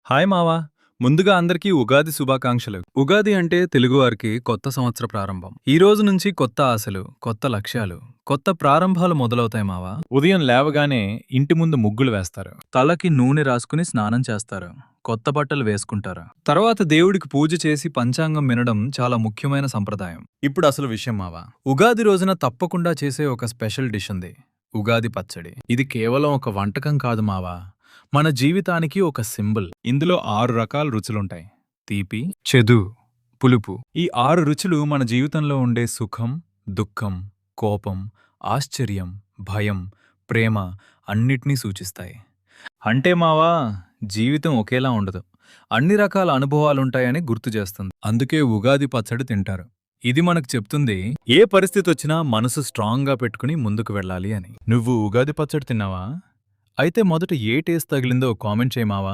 Hi మావా. ముందుగా అందరికీ ఉగాది శుభాకాంక్షలు. ఉగాది అంటే తెలుగువారికి కొత్త సంవత్సర ప్రారంభం. ఈ రోజు నుంచి కొత్త ఆశలు, కొత్త లక్ష్యాలు, కొత్త ప్రారంభాలు మొదలవుతాయి మావా. ఉదయం లేవగానే ఇంటి ముందు ముగ్గులు వేస్తారు. తలకి నూనె రాసుకుని స్నానం చేస్తారు. కొత్త బట్టలు వేసుకుంటారు. తర్వాత దేవుడికి పూజ చేసి పంచాంగం వినడం చాలా ముఖ్యమైన సంప్రదాయం. ఇప్పుడు అసలు విషయం మావా. ఉగాది రోజున తప్పకుండా చేసే ఒక స్పెషల్ డిష్ ఉంది. ఉగాది పచ్చడి. ఇది కేవలం ఒక వంటకం కాదు మావా, మన జీవితానికి ఒక సింబల్. ఇందులో 6 రకాల రుచులుంటాయి. తీపి, చెదు, పులుపు. ఈ 6 రుచులు మన జీవితంలో ఉండే సుఖం, దుఃఖం, కోపం, ఆశ్చర్యం, భయం, ప్రేమ అన్నిటినీ సూచిస్తాయి. అంటే మావా, జీవితం ఒకేలా ఉండదు. అన్ని రకాల అనుభవాలుంటాయని గుర్తు చేస్తుంది. అందుకే ఉగాది పచ్చడి తింటారు. ఇది మనకు చెప్తుంది ఏ పరిస్థితి వచ్చినా మనసు స్ట్రాంగ్గా పెట్టుకుని ముందుకు వెళ్ళాలి అని. నువ్వు ఉగాది పచ్చడి తిన్నావా? అయితే మొదట ఏ టేస్ట్ తగిలిందో కామెంట్ చేయమావా.